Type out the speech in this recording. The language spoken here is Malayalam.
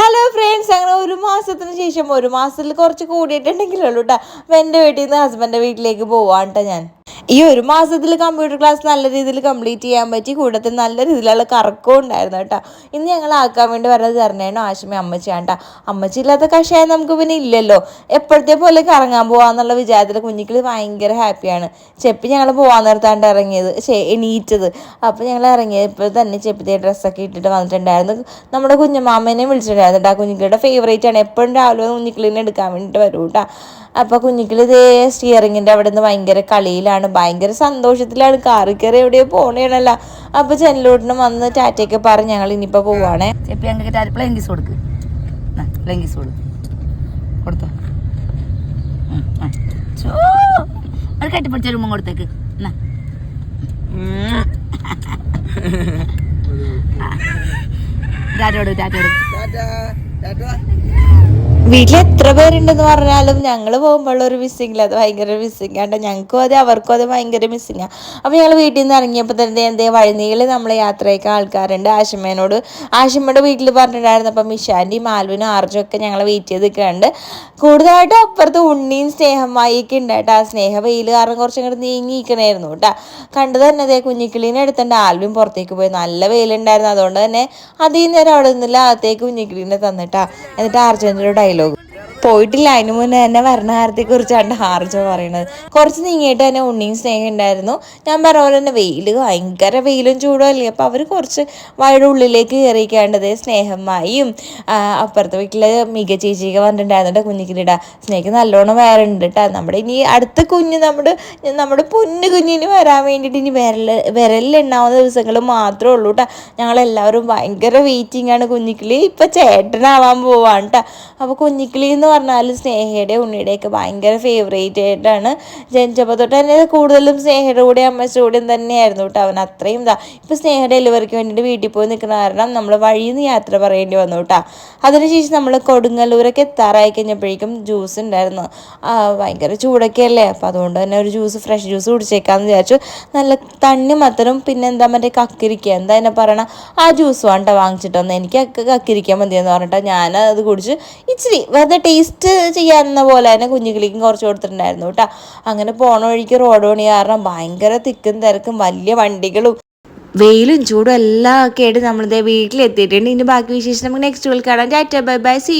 ഹലോ ഫ്രണ്ട്സ്, അങ്ങനെ ഒരു മാസത്തിന് ശേഷം, ഒരു മാസത്തിൽ കുറച്ച് കൂടിയിട്ടുണ്ടെങ്കിലുള്ളൂ കേട്ടോ എൻ്റെ വീട്ടിൽ നിന്ന് ഹസ്ബൻഡിൻ്റെ വീട്ടിലേക്ക് പോവാണ് കേട്ടോ ഞാൻ. ഈ ഒരു മാസത്തിൽ കമ്പ്യൂട്ടർ ക്ലാസ് നല്ല രീതിയിൽ കംപ്ലീറ്റ് ചെയ്യാൻ പറ്റി. കൂട്ടത്തിൽ നല്ല രീതിയിലുള്ള കറക്കവും ഉണ്ടായിരുന്നു കേട്ടോ. ഇന്ന് ഞങ്ങൾ ആക്കാൻ വേണ്ടി പറഞ്ഞത് തരണേനോ ആശുമി അമ്മച്ചിയാണ് കേട്ടോ. അമ്മച്ചി ഇല്ലാത്ത കഷായം നമുക്ക് പിന്നെ ഇല്ലല്ലോ. എപ്പോഴത്തെ പോലെ കറങ്ങാൻ പോകാന്നുള്ള വിചാരത്തിൽ കുഞ്ഞിക്കിൾ ഭയങ്കര ഹാപ്പിയാണ്. ചെപ്പി ഞങ്ങൾ പോകാൻ നിർത്താണ്ട് ഇറങ്ങിയത്, എണീറ്റത്. അപ്പോൾ ഞങ്ങൾ ഇറങ്ങിയപ്പോൾ തന്നെ ചെപ്പിത്തെ ഡ്രസ്സൊക്കെ ഇട്ടിട്ട് വന്നിട്ടുണ്ടായിരുന്നു. നമ്മുടെ കുഞ്ഞുമാമേനെ വിളിച്ചിട്ടുണ്ടായിരുന്നു കേട്ടോ. കുഞ്ഞിക്കിളുടെ ഫേവറേറ്റ് ആണ്, എപ്പോഴും രാവിലെ കുഞ്ഞിക്കിളിനെ എടുക്കാൻ വേണ്ടിയിട്ട് വരും കേട്ടോ. അപ്പോൾ കുഞ്ഞിക്കിൾ ഇതേ സ്റ്റിയറിങ്ങിൻ്റെ അവിടെ നിന്ന് ഭയങ്കര കളിയിലാണ്, ഭയങ്കര സന്തോഷത്തിലാണ്. കാറി കയറി എവിടെയോ പോണേണല്ലോ. അപ്പോൾ ചെല്ലോട്ടിന് വന്ന് ടാറ്റയൊക്കെ പറഞ്ഞ് ഞങ്ങൾ ഇനിയിപ്പോൾ പോവാണേ. ചെപ്പി ഞങ്ങൾക്ക് ടാറ്റ പ്ലെങ്കിസ് കൊടുക്ക്, പ്ലെങ്കിസ് കൊടുത്തോ. അത് കെട്ടിപ്പിടിച്ച രൂപം കൊടുത്തേക്ക്. ടാറ്റോട് ടാറ്റോട്. വീട്ടിൽ എത്ര പേരുണ്ടെന്ന് പറഞ്ഞാലും ഞങ്ങൾ പോകുമ്പോഴുള്ളൊരു മിസ്സിങ്ങില്ല, അത് ഭയങ്കര മിസ്സിങ് ആണ്. ഞങ്ങൾക്കും അതെ അവർക്കും അതെ ഭയങ്കര മിസ്സിങ്ങാണ്. അപ്പോൾ ഞങ്ങൾ വീട്ടിൽ നിന്ന് ഇറങ്ങിയപ്പോൾ തന്നെ വഴിനീളെ നമ്മളെ യാത്രയൊക്കെ ആൾക്കാരുണ്ട്. ആഷിമ്മയുടെ വീട്ടിൽ പറഞ്ഞിട്ടുണ്ടായിരുന്നു. അപ്പം മിഷാൻ്റെയും മാൽവിനും ആർജും ഒക്കെ ഞങ്ങൾ വെയിറ്റ് ചെയ്ത് നിൽക്കുന്നുണ്ട്. കൂടുതലായിട്ടും അപ്പുറത്ത് ഉണ്ണിയും സ്നേഹമായിയൊക്കെ ഉണ്ട് കേട്ടോ. സ്നേഹ വെയിൽ കാരണം കുറച്ചും കൂടെ നീങ്ങിയിരിക്കണമായിരുന്നു കേട്ടോ. കണ്ടു തന്നെ അതേ കുഞ്ഞിക്കിളീനെ എടുത്തിട്ട് ആൽവിൻ പുറത്തേക്ക് പോയി. നല്ല വെയിലുണ്ടായിരുന്നു, അതുകൊണ്ട് തന്നെ അധികം നേരം അവിടെ നിന്നില്ല, അകത്തേക്ക് കുഞ്ഞിക്കിളീനെ തന്നിട്ടാ. എന്നിട്ട് ആർജുവിൻ്റെ ഒരു ഡയലോഗ് പോയിട്ടില്ല, അതിന് മുന്നേ തന്നെ ഭരണകാലത്തെക്കുറിച്ചാണ് ആർജോ പറയുന്നത്. കുറച്ച് നീങ്ങിയിട്ട് തന്നെ ഉണ്ണിയും സ്നേഹം ഉണ്ടായിരുന്നു. ഞാൻ പറഞ്ഞ പോലെ തന്നെ ഭയങ്കര വെയിലും ചൂടും അല്ലേ. അപ്പോൾ അവർ കുറച്ച് വഴിയുടെ ഉള്ളിലേക്ക് കയറിയിരിക്കേണ്ടത് സ്നേഹമായും അപ്പുറത്തെ വീട്ടിൽ മിക ചേച്ചിയൊക്കെ വന്നിട്ടുണ്ടായിരുന്നു കുഞ്ഞിക്കിലിടാ. സ്നേഹിക്ക് നല്ലോണം വേറുണ്ട് കേട്ടോ. നമ്മുടെ ഇനി അടുത്ത കുഞ്ഞ് നമ്മുടെ പൊന്നു കുഞ്ഞിന് വരാൻ വേണ്ടിയിട്ട് ഇനി വിരലിലുണ്ടാവുന്ന ദിവസങ്ങൾ മാത്രമേ ഉള്ളൂ കേട്ടോ. ഞങ്ങളെല്ലാവരും ഭയങ്കര വെയിറ്റിംഗ് ആണ്. കുഞ്ഞിക്കിളി ഇപ്പം ചേട്ടനാവാൻ പോവാണ് കേട്ടോ. അപ്പോൾ കുഞ്ഞിക്കിളി എന്ന് പറഞ്ഞാൽ സ്നേഹയുടെ ഉണ്ണിയുടെയൊക്കെ ഭയങ്കര ഫേവറേറ്റ് ആയിട്ടാണ്. ജനിച്ചപ്പോൾ തൊട്ട് തന്നെ കൂടുതലും സ്നേഹയുടെ കൂടെ അമ്മച്ചിയുടെ കൂടെയും തന്നെയായിരുന്നു കേട്ടോ. അവൻ അത്രയും ഇപ്പോൾ സ്നേഹ ഡെലിവറിക്ക് വേണ്ടിയിട്ട് വീട്ടിൽ പോയി നിൽക്കുന്ന കാരണം നമ്മൾ വഴിയിൽ നിന്ന് യാത്ര പറയേണ്ടി വന്നു കേട്ടോ. അതിനുശേഷം നമ്മൾ കൊടുങ്ങല്ലൂരൊക്കെ എത്താറായി കഴിഞ്ഞപ്പോഴേക്കും ജ്യൂസ് ഉണ്ടായിരുന്നു. ഭയങ്കര ചൂടൊക്കെ അല്ലേ, അപ്പോൾ അതുകൊണ്ട് തന്നെ ഒരു ഫ്രഷ് ജ്യൂസ് കുടിച്ചേക്കാമെന്ന് വിചാരിച്ചു. നല്ല തണ്ണിമത്തനും പിന്നെ എന്താ കക്കിരിക്കുക എന്താ എന്നെ പറയണം ആ ജ്യൂസ് വേണ്ട വാങ്ങിച്ചിട്ടൊന്ന്. എനിക്ക് കക്കിരിക്കാൻ മതിയെന്ന് പറഞ്ഞിട്ട് ഞാനത് കുടിച്ച് ഇച്ചിരി വെറുതെ ടേസ്റ്റ് ചെയ്യാവുന്ന പോലെ തന്നെ കുഞ്ഞുകിളിക്കും കുറച്ച് കൊടുത്തിട്ടുണ്ടായിരുന്നു കേട്ടോ. അങ്ങനെ പോണ വഴിക്ക് റോഡ് പണി കാരണം ഭയങ്കര തിക്കും തിരക്കും, വലിയ വണ്ടികളും വെയിലും ചൂടും എല്ലാം ഒക്കെ ആയിട്ട് നമ്മളിതേ വീട്ടിലെത്തിയിട്ടുണ്ട്. ഇനി ബാക്കി വിശേഷം നമുക്ക് നെക്സ്റ്റ് വീട്ടിൽ കാണാം. Tata bye bye, see.